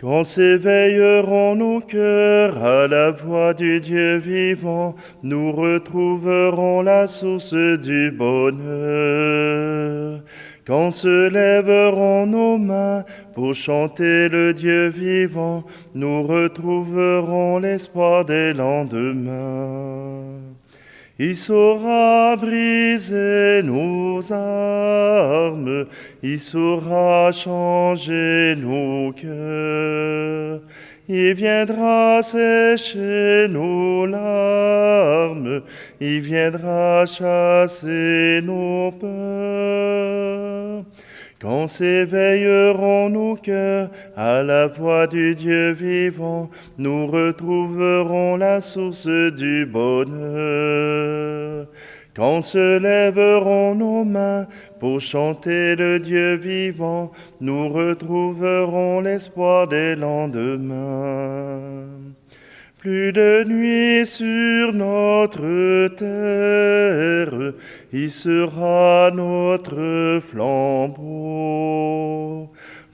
Quand s'éveilleront nos cœurs à la voix du Dieu vivant, nous retrouverons la source du bonheur. Quand se lèveront nos mains pour chanter le Dieu vivant, nous retrouverons l'espoir des lendemains. Il saura briser nos armes, il saura changer nos cœurs. Il viendra sécher nos larmes, il viendra chasser nos peurs. Quand s'éveilleront nos cœurs à la voix du Dieu vivant, nous retrouverons la source du bonheur. Quand se lèveront nos mains pour chanter le Dieu vivant, nous retrouverons l'espoir des lendemains. Plus de nuit sur notre terre, il sera notre flambeau.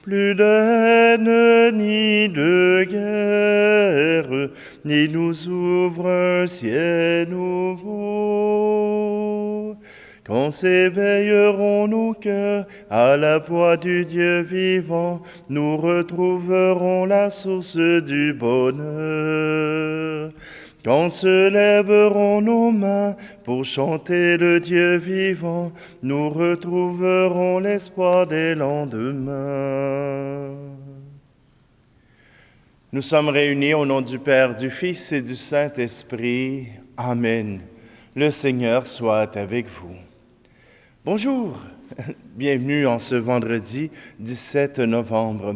Plus de haine ni de guerre, ni nous ouvre un ciel nouveau. Quand s'éveilleront nos cœurs à la voix du Dieu vivant, nous retrouverons la source du bonheur. Quand se lèveront nos mains pour chanter le Dieu vivant, nous retrouverons l'espoir des lendemains. Nous sommes réunis au nom du Père, du Fils et du Saint-Esprit. Amen. Le Seigneur soit avec vous. Bonjour, bienvenue en ce vendredi 17 novembre.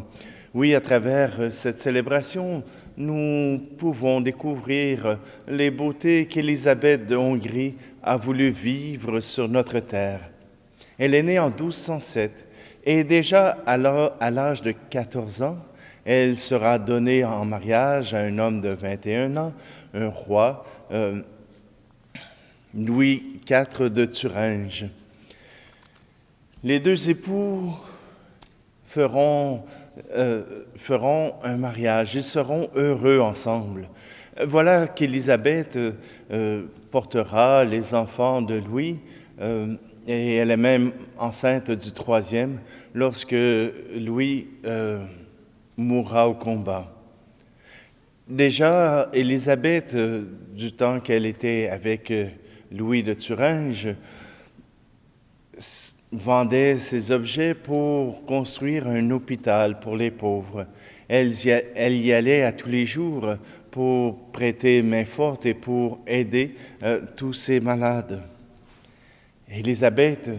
Oui, à travers cette célébration, nous pouvons découvrir les beautés qu'Élisabeth de Hongrie a voulu vivre sur notre terre. Elle est née en 1207 et déjà à l'âge de 14 ans, elle sera donnée en mariage à un homme de 21 ans, un roi, Louis IV de Thuringe. Les deux époux feront un mariage, ils seront heureux ensemble. Voilà qu'Élisabeth portera les enfants de Louis, et elle est même enceinte du troisième lorsque Louis mourra au combat. Déjà, Élisabeth, du temps qu'elle était avec Louis de Thuringe, vendait ses objets pour construire un hôpital pour les pauvres. Elle y allait à tous les jours pour prêter main forte et pour aider tous ces malades. Élisabeth,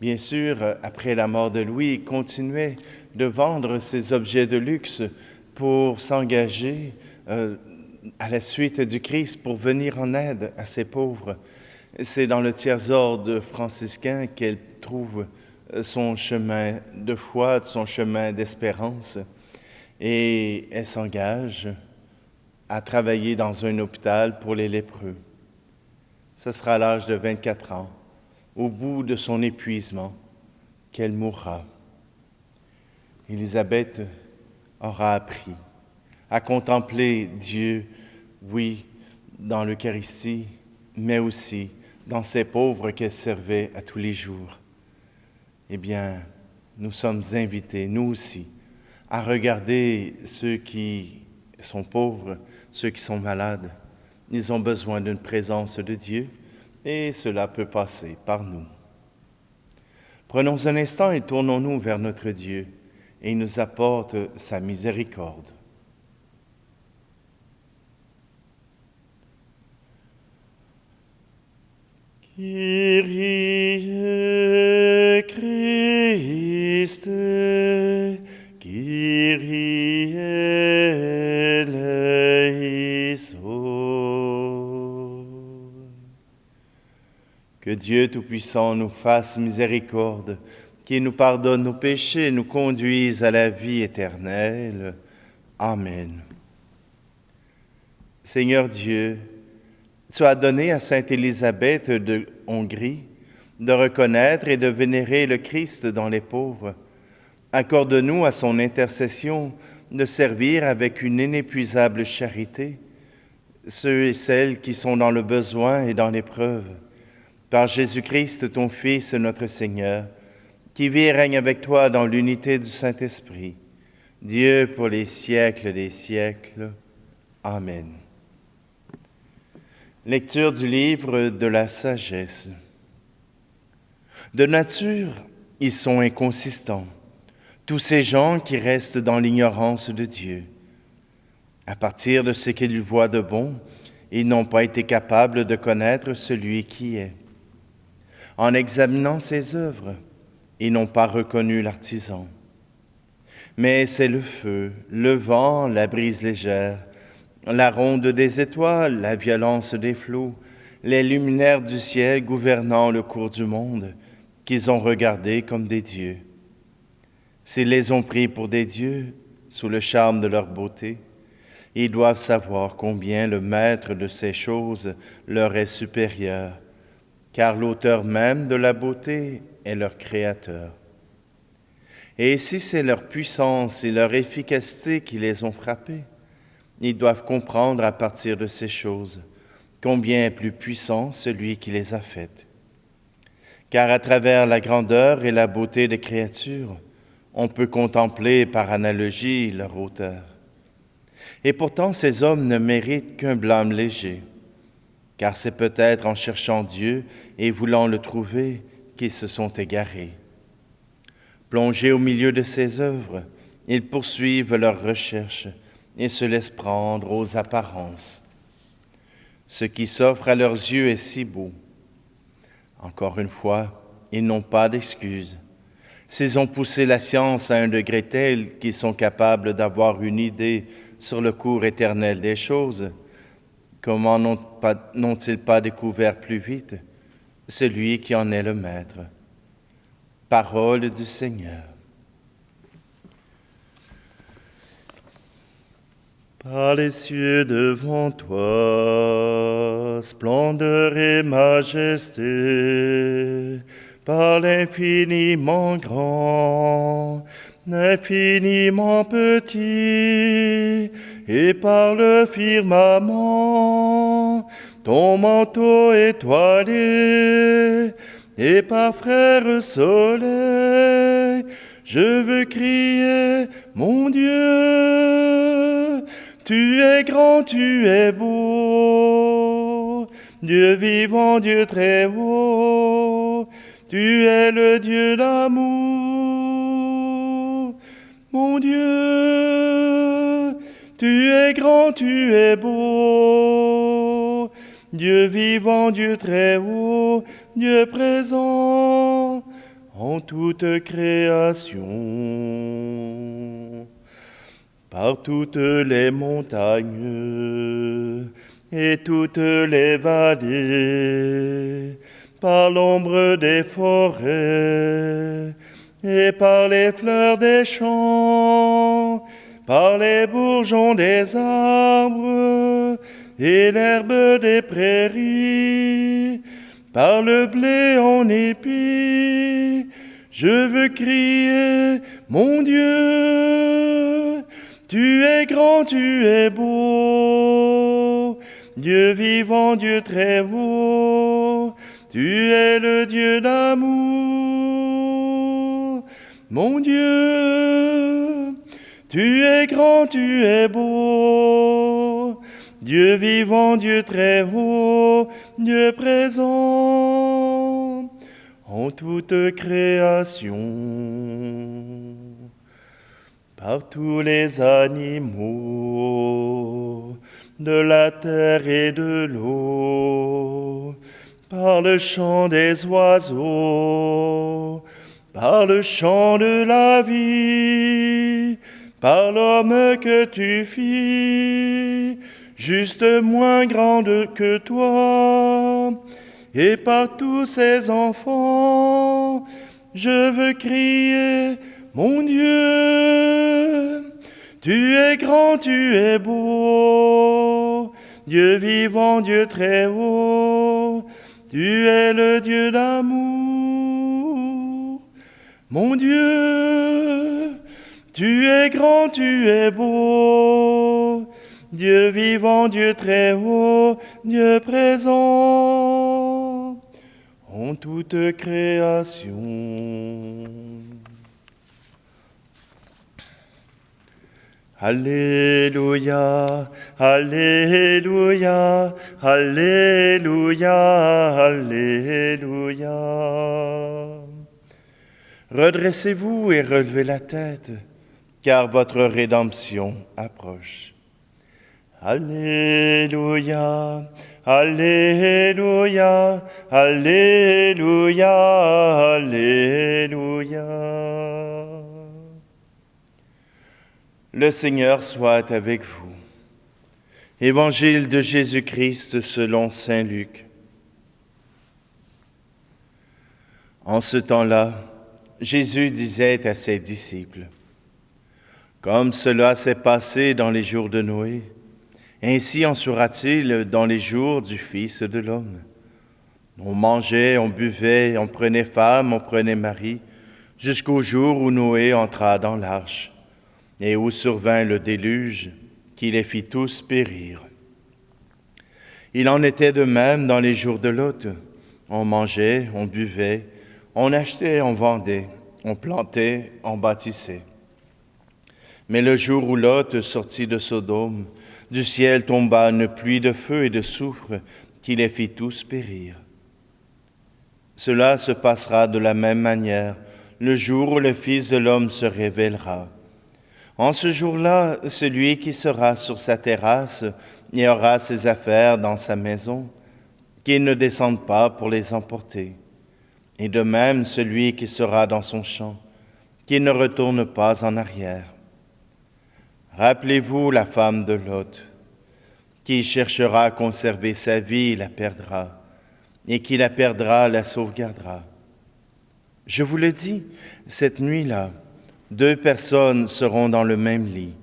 bien sûr, après la mort de Louis, continuait de vendre ses objets de luxe pour s'engager à la suite du Christ pour venir en aide à ces pauvres. C'est dans le tiers-ordre franciscain qu'elle trouve son chemin de foi, son chemin d'espérance, et elle s'engage à travailler dans un hôpital pour les lépreux. Ce sera à l'âge de 24 ans, au bout de son épuisement, qu'elle mourra. Élisabeth aura appris à contempler Dieu, oui, dans l'Eucharistie, mais aussi dans ces pauvres qu'elle servait à tous les jours. Eh bien, nous sommes invités, nous aussi, à regarder ceux qui sont pauvres, ceux qui sont malades. Ils ont besoin d'une présence de Dieu et cela peut passer par nous. Prenons un instant et tournons-nous vers notre Dieu et il nous apporte sa miséricorde. Kyrie Christe, Kyrie eleison. Que Dieu Tout-Puissant nous fasse miséricorde, qu'il nous pardonne nos péchés et nous conduise à la vie éternelle. Amen. Seigneur Dieu, tu as donné à sainte Élisabeth de Hongrie de reconnaître et de vénérer le Christ dans les pauvres. Accorde-nous à son intercession de servir avec une inépuisable charité ceux et celles qui sont dans le besoin et dans l'épreuve. Par Jésus-Christ, ton Fils, notre Seigneur, qui vit et règne avec toi dans l'unité du Saint-Esprit, Dieu pour les siècles des siècles. Amen. Lecture du livre de la sagesse. De nature, ils sont inconsistants, tous ces gens qui restent dans l'ignorance de Dieu. À partir de ce qu'ils voient de bon, ils n'ont pas été capables de connaître celui qui est. En examinant ses œuvres, ils n'ont pas reconnu l'artisan. Mais c'est le feu, le vent, la brise légère, la ronde des étoiles, la violence des flots, les luminaires du ciel gouvernant le cours du monde, qu'ils ont regardés comme des dieux. S'ils les ont pris pour des dieux, sous le charme de leur beauté, ils doivent savoir combien le maître de ces choses leur est supérieur, car l'auteur même de la beauté est leur créateur. Et si c'est leur puissance et leur efficacité qui les ont frappés, ils doivent comprendre à partir de ces choses combien est plus puissant celui qui les a faites. Car à travers la grandeur et la beauté des créatures, on peut contempler par analogie leur auteur. Et pourtant, ces hommes ne méritent qu'un blâme léger, car c'est peut-être en cherchant Dieu et voulant le trouver qu'ils se sont égarés. Plongés au milieu de ces œuvres, ils poursuivent leurs recherches et se laissent prendre aux apparences. Ce qui s'offre à leurs yeux est si beau. Encore une fois, ils n'ont pas d'excuses. S'ils ont poussé la science à un degré tel qu'ils sont capables d'avoir une idée sur le cours éternel des choses, comment n'ont-ils pas découvert plus vite celui qui en est le maître? Parole du Seigneur. Par les cieux devant toi, splendeur et majesté, par l'infiniment grand, l'infiniment petit, et par le firmament, ton manteau étoilé, et par frère soleil, je veux crier, mon Dieu, tu es grand, tu es beau, Dieu vivant, Dieu très haut, tu es le Dieu d'amour. Mon Dieu, tu es grand, tu es beau, Dieu vivant, Dieu très haut, Dieu présent en toute création. Par toutes les montagnes et toutes les vallées, par l'ombre des forêts et par les fleurs des champs, par les bourgeons des arbres et l'herbe des prairies, par le blé en épi, je veux crier, mon Dieu, tu es grand, tu es beau, Dieu vivant, Dieu très haut, tu es le Dieu d'amour. Mon Dieu, tu es grand, tu es beau, Dieu vivant, Dieu très haut, Dieu présent en toute création. Par tous les animaux de la terre et de l'eau, par le chant des oiseaux, par le chant de la vie, par l'homme que tu fis, juste moins grande que toi, et par tous ces enfants, je veux crier, mon Dieu, tu es grand, tu es beau, Dieu vivant, Dieu très haut, tu es le Dieu d'amour. Mon Dieu, Tu es grand, tu es beau, Dieu vivant, Dieu très haut, Dieu présent en toute création. Alléluia, Alléluia, Alléluia, Alléluia. Redressez-vous et relevez la tête, car votre rédemption approche. Alléluia, Alléluia, Alléluia, Alléluia. Le Seigneur soit avec vous. Évangile de Jésus-Christ selon saint Luc. En ce temps-là, Jésus disait à ses disciples, « Comme cela s'est passé dans les jours de Noé, ainsi en sera-t-il dans les jours du Fils de l'homme. On mangeait, on buvait, on prenait femme, on prenait mari, jusqu'au jour où Noé entra dans l'arche, et où survint le déluge, qui les fit tous périr. Il en était de même dans les jours de Lot. On mangeait, on buvait, on achetait, on vendait, on plantait, on bâtissait. Mais le jour où Lot sortit de Sodome, du ciel tomba une pluie de feu et de soufre qui les fit tous périr. Cela se passera de la même manière le jour où le Fils de l'homme se révélera. En ce jour-là, celui qui sera sur sa terrasse et aura ses affaires dans sa maison, qu'il ne descende pas pour les emporter. Et de même, celui qui sera dans son champ, qu'il ne retourne pas en arrière. Rappelez-vous la femme de Lot, qui cherchera à conserver sa vie, la perdra, et qui la perdra, la sauvegardera. Je vous le dis, cette nuit-là, 2 personnes seront dans le même lit.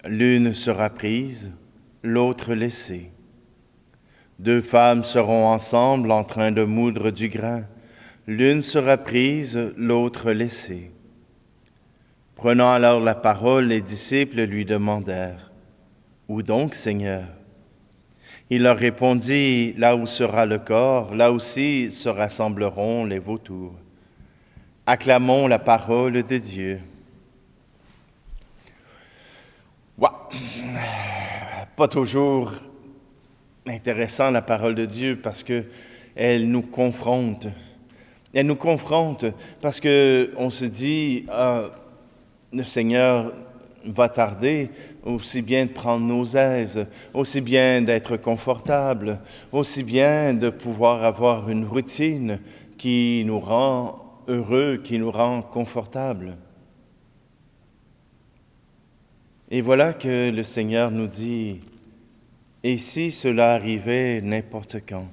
L'une sera prise, l'autre laissée. 2 femmes seront ensemble en train de moudre du grain. L'une sera prise, l'autre laissée. Prenant alors la parole, les disciples lui demandèrent, « Où donc, Seigneur ?» Il leur répondit, « Là où sera le corps, là aussi se rassembleront les vautours. » Acclamons la parole de Dieu. Pas toujours intéressant la parole de Dieu parce que elle nous confronte. Elle nous confronte parce que on se dit le Seigneur va tarder, aussi bien de prendre nos aises, aussi bien d'être confortable, aussi bien de pouvoir avoir une routine qui nous rend heureux, qui nous rend confortable. Et voilà que le Seigneur nous dit, et si cela arrivait n'importe quand,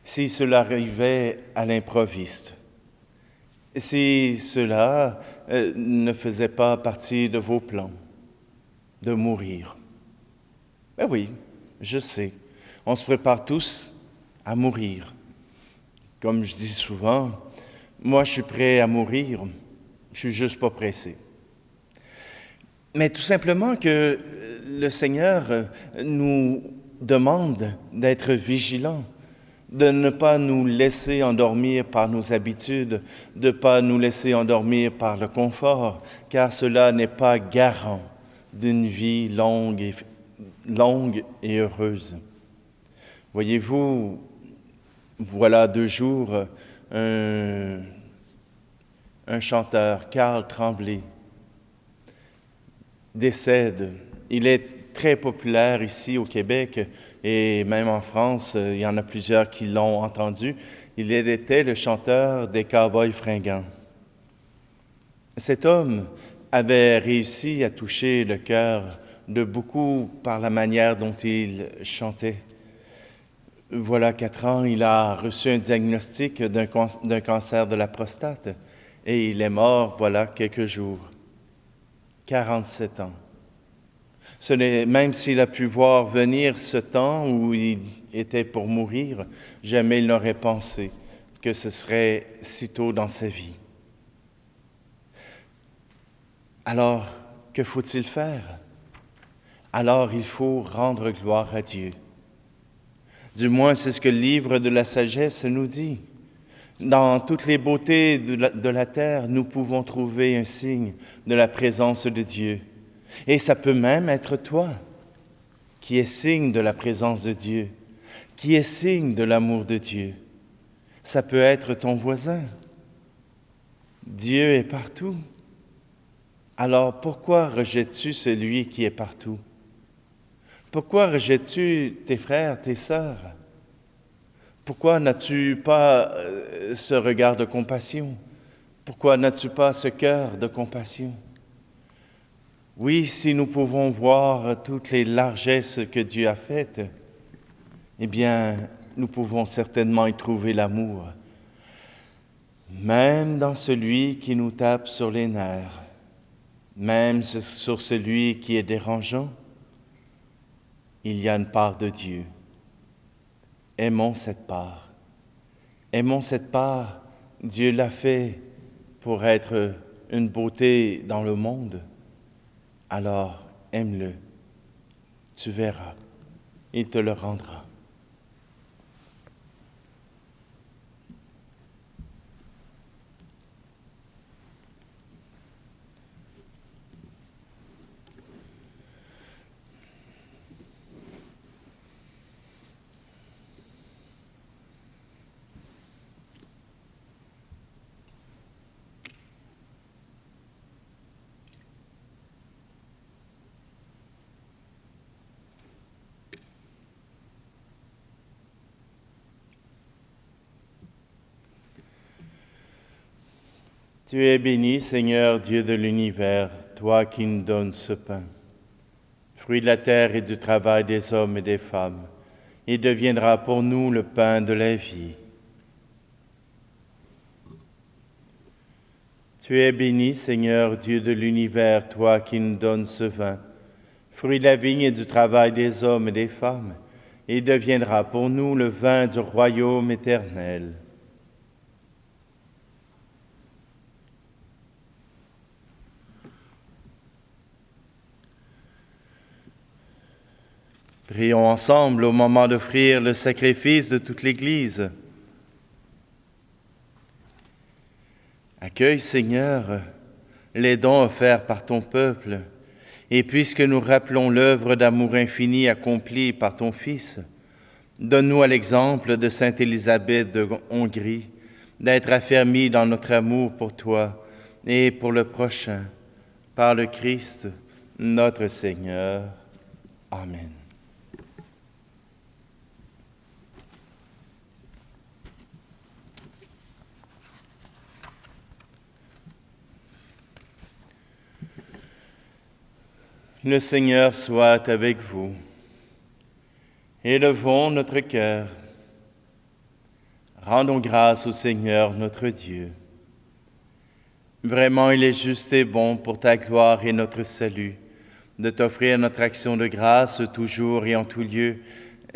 si cela arrivait à l'improviste, si cela ne faisait pas partie de vos plans, de mourir. Ben oui, je sais, on se prépare tous à mourir. Comme je dis souvent, moi je suis prêt à mourir, je suis juste pas pressé. Mais tout simplement que le Seigneur nous demande d'être vigilants, de ne pas nous laisser endormir par nos habitudes, de ne pas nous laisser endormir par le confort, car cela n'est pas garant d'une vie longue et heureuse. Voyez-vous, voilà 2 jours, un chanteur, Carl Tremblay, décède. Il est très populaire ici au Québec et même en France, il y en a plusieurs qui l'ont entendu. Il était le chanteur des Cowboys fringants. Cet homme avait réussi à toucher le cœur de beaucoup par la manière dont il chantait. Voilà 4 ans, il a reçu un diagnostic d'un cancer de la prostate et il est mort voilà quelques jours. 47 ans. Même s'il a pu voir venir ce temps où il était pour mourir, jamais il n'aurait pensé que ce serait si tôt dans sa vie. Alors, que faut-il faire? Alors, il faut rendre gloire à Dieu. Du moins, c'est ce que le livre de la sagesse nous dit. Dans toutes les beautés de la terre, nous pouvons trouver un signe de la présence de Dieu. Et ça peut même être toi, qui est signe de la présence de Dieu, qui est signe de l'amour de Dieu. Ça peut être ton voisin. Dieu est partout. Alors pourquoi rejettes-tu celui qui est partout? Pourquoi rejettes-tu tes frères, tes sœurs? Pourquoi n'as-tu pas ce regard de compassion? Pourquoi n'as-tu pas ce cœur de compassion? Oui, si nous pouvons voir toutes les largesses que Dieu a faites, eh bien, nous pouvons certainement y trouver l'amour, même dans celui qui nous tape sur les nerfs, même sur celui qui est dérangeant, il y a une part de Dieu. Aimons cette part. Aimons cette part. Dieu l'a fait pour être une beauté dans le monde. Alors, aime-le. Tu verras. Il te le rendra. Tu es béni, Seigneur, Dieu de l'univers, toi qui nous donnes ce pain, fruit de la terre et du travail des hommes et des femmes. Il deviendra pour nous le pain de la vie. Tu es béni, Seigneur, Dieu de l'univers, toi qui nous donnes ce vin, fruit de la vigne et du travail des hommes et des femmes. Il deviendra pour nous le vin du royaume éternel. Prions ensemble au moment d'offrir le sacrifice de toute l'Église. Accueille, Seigneur, les dons offerts par ton peuple, et puisque nous rappelons l'œuvre d'amour infini accomplie par ton Fils, donne-nous à l'exemple de Sainte Élisabeth de Hongrie d'être affermis dans notre amour pour toi et pour le prochain, par le Christ, notre Seigneur. Amen. Le Seigneur soit avec vous. Élevons notre cœur. Rendons grâce au Seigneur notre Dieu. Vraiment, il est juste et bon pour ta gloire et notre salut, de t'offrir notre action de grâce toujours et en tout lieu,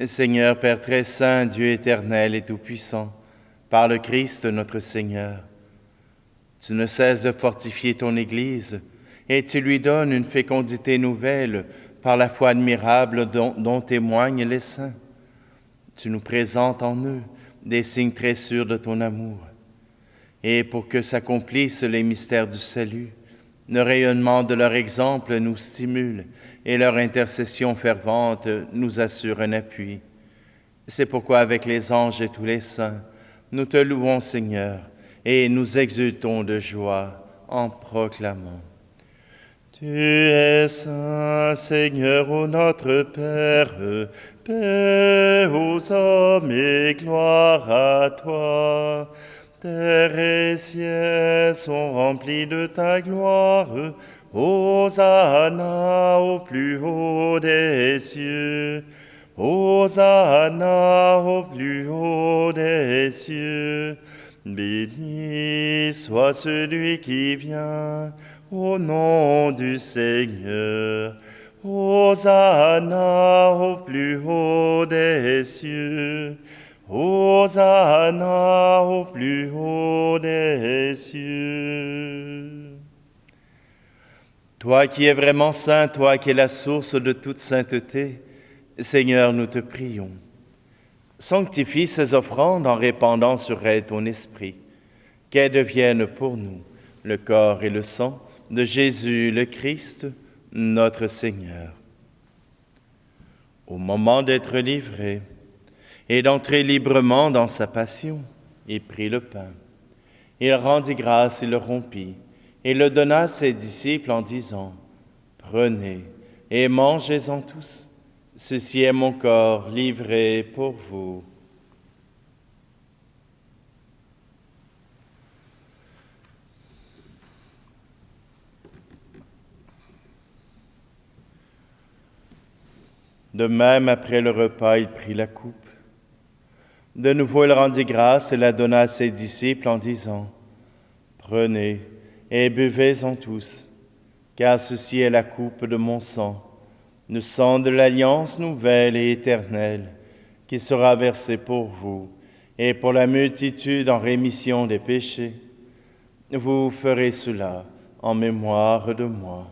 Seigneur Père très saint, Dieu éternel et tout-puissant, par le Christ notre Seigneur. Tu ne cesses de fortifier ton Église, et tu lui donnes une fécondité nouvelle par la foi admirable dont témoignent les saints. Tu nous présentes en eux des signes très sûrs de ton amour. Et pour que s'accomplissent les mystères du salut, le rayonnement de leur exemple nous stimule et leur intercession fervente nous assure un appui. C'est pourquoi avec les anges et tous les saints, nous te louons, Seigneur, et nous exultons de joie en proclamant: Tu es saint, Seigneur, ô notre Père, paix aux hommes et gloire à toi. Terre et ciel sont remplis de ta gloire. Hosanna au plus haut des cieux. Hosanna au plus haut des cieux. Béni soit celui qui vient au nom du Seigneur. Hosanna au plus haut des cieux. Hosanna au plus haut des cieux. Toi qui es vraiment saint, toi qui es la source de toute sainteté, Seigneur, nous te prions. Sanctifie ces offrandes en répandant sur elles ton esprit, qu'elles deviennent pour nous le corps et le sang de Jésus le Christ, notre Seigneur. Au moment d'être livré et d'entrer librement dans sa passion, il prit le pain. Il rendit grâce et le rompit, et le donna à ses disciples en disant, « Prenez et mangez-en tous. Ceci est mon corps livré pour vous. » De même, après le repas, il prit la coupe. De nouveau, il rendit grâce et la donna à ses disciples en disant, « Prenez et buvez-en tous, car ceci est la coupe de mon sang, le sang de l'alliance nouvelle et éternelle, qui sera versé pour vous et pour la multitude en rémission des péchés. Vous ferez cela en mémoire de moi. »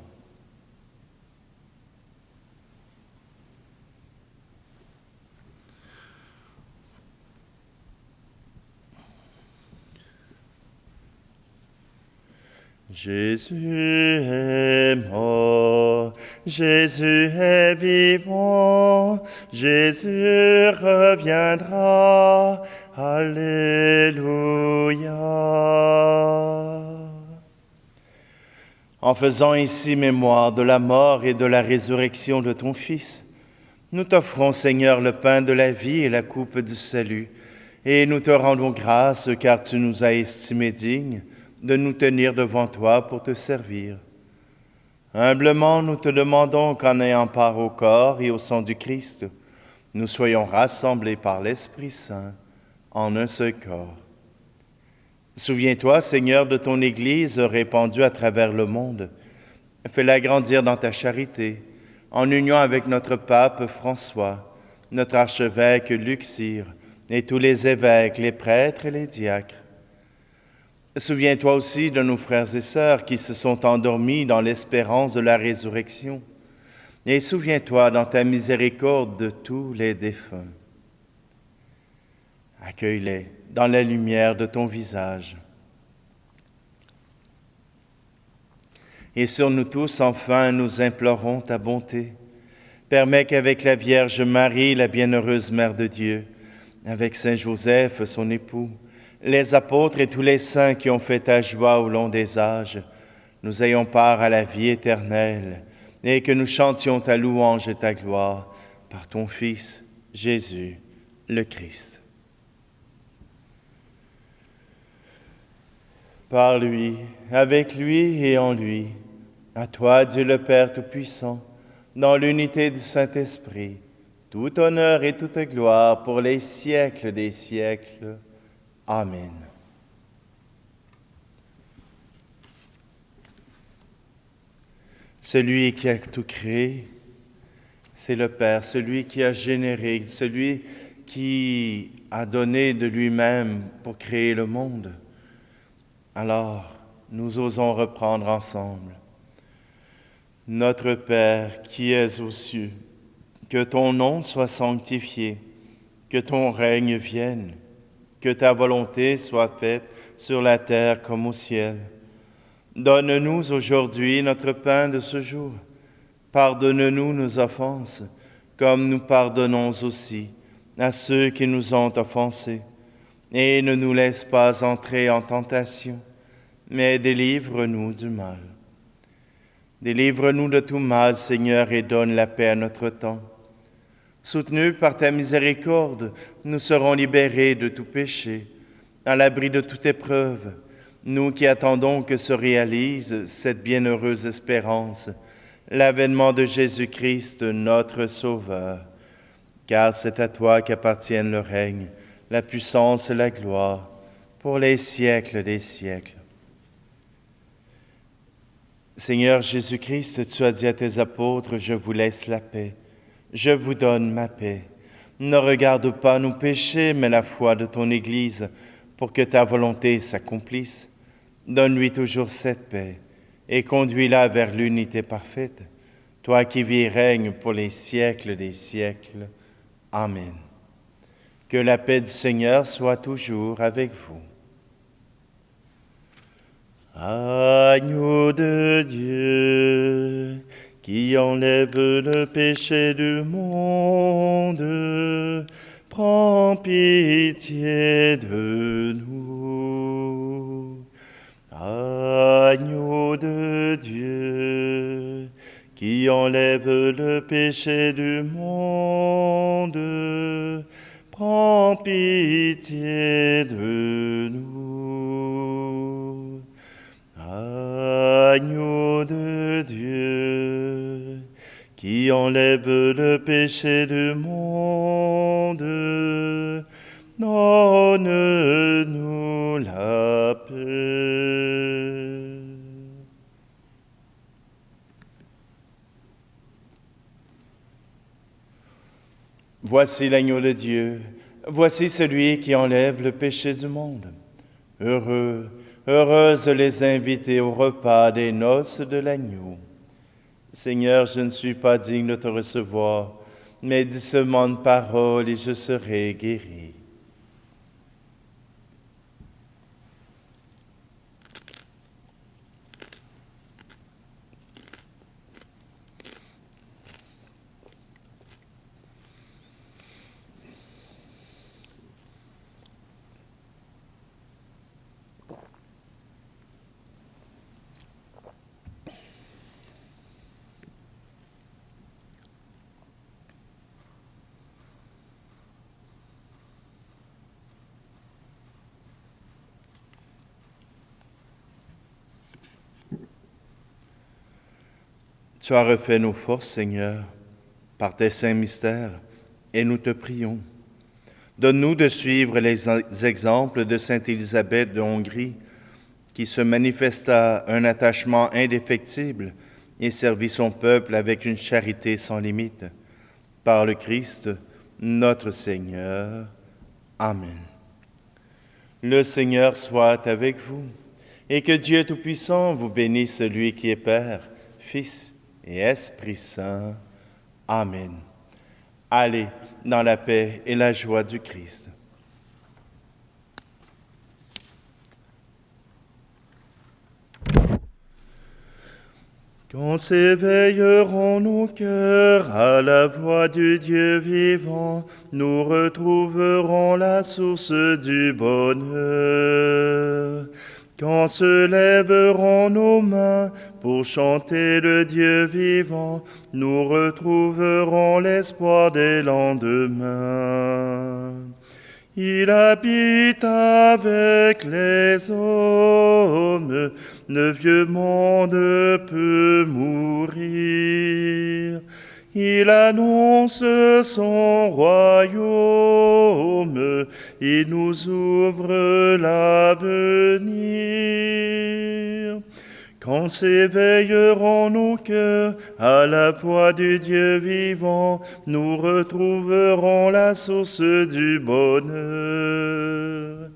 Jésus est mort, Jésus est vivant, Jésus reviendra, Alléluia. En faisant ici mémoire de la mort et de la résurrection de ton Fils, nous t'offrons, Seigneur, le pain de la vie et la coupe du salut, et nous te rendons grâce car tu nous as estimés dignes de nous tenir devant toi pour te servir. Humblement, nous te demandons qu'en ayant part au corps et au sang du Christ, nous soyons rassemblés par l'Esprit Saint en un seul corps. Souviens-toi, Seigneur, de ton Église répandue à travers le monde. Fais-la grandir dans ta charité, en union avec notre pape François, notre archevêque Luxire, et tous les évêques, les prêtres et les diacres. Souviens-toi aussi de nos frères et sœurs qui se sont endormis dans l'espérance de la résurrection. Et souviens-toi dans ta miséricorde de tous les défunts. Accueille-les dans la lumière de ton visage. Et sur nous tous, enfin, nous implorons ta bonté. Permets qu'avec la Vierge Marie, la bienheureuse Mère de Dieu, avec Saint Joseph, son époux, les apôtres et tous les saints qui ont fait ta joie au long des âges, nous ayons part à la vie éternelle et que nous chantions ta louange et ta gloire par ton Fils, Jésus, le Christ. Par lui, avec lui et en lui, à toi, Dieu le Père Tout-Puissant, dans l'unité du Saint-Esprit, tout honneur et toute gloire pour les siècles des siècles. Amen. Celui qui a tout créé, c'est le Père, celui qui a généré, celui qui a donné de lui-même pour créer le monde. Alors, nous osons reprendre ensemble. Notre Père qui es aux cieux, que ton nom soit sanctifié, que ton règne vienne. Que ta volonté soit faite sur la terre comme au ciel. Donne-nous aujourd'hui notre pain de ce jour. Pardonne-nous nos offenses, comme nous pardonnons aussi à ceux qui nous ont offensés. Et ne nous laisse pas entrer en tentation, mais délivre-nous du mal. Délivre-nous de tout mal, Seigneur, et donne la paix à notre temps. Soutenus par ta miséricorde, nous serons libérés de tout péché, à l'abri de toute épreuve, nous qui attendons que se réalise cette bienheureuse espérance, l'avènement de Jésus-Christ, notre Sauveur. Car c'est à toi qu'appartiennent le règne, la puissance et la gloire, pour les siècles des siècles. Seigneur Jésus-Christ, tu as dit à tes apôtres, « Je vous laisse la paix. Je vous donne ma paix. Ne regarde pas nos péchés, mais la foi de ton Église, pour que ta volonté s'accomplisse. Donne-lui toujours cette paix, et conduis-la vers l'unité parfaite, toi qui vis et règnes pour les siècles des siècles. Amen. Que la paix du Seigneur soit toujours avec vous. Agneau de Dieu, qui enlève le péché du monde, prends pitié de nous. Agneau de Dieu, qui enlève le péché du monde, prends pitié de nous. Agneau de Dieu, qui enlève le péché du monde, donne-nous la paix. Voici l'agneau de Dieu, voici celui qui enlève le péché du monde. Heureux, heureuses les invités au repas des noces de l'agneau. Seigneur, je ne suis pas digne de te recevoir, mais dis seulement une parole et je serai guéri. Tu as refait nos forces, Seigneur, par tes saints mystères, et nous te prions. Donne-nous de suivre les exemples de sainte Élisabeth de Hongrie, qui se manifesta un attachement indéfectible et servit son peuple avec une charité sans limite. Par le Christ, notre Seigneur. Amen. Le Seigneur soit avec vous, et que Dieu Tout-Puissant vous bénisse, celui qui est Père, Fils et Esprit Saint. Amen. Allez dans la paix et la joie du Christ. Quand s'éveilleront nos cœurs à la voix du Dieu vivant, nous retrouverons la source du bonheur. Quand se lèveront nos mains pour chanter le Dieu vivant, nous retrouverons l'espoir des lendemains. Il habite avec les hommes, le vieux monde peut mourir. Il annonce son royaume, il nous ouvre l'avenir. Quand s'éveilleront nos cœurs à la voix du Dieu vivant, nous retrouverons la source du bonheur.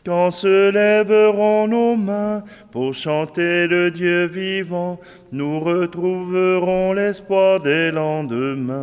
Quand se lèveront nos mains pour chanter le Dieu vivant, nous retrouverons l'espoir des lendemains.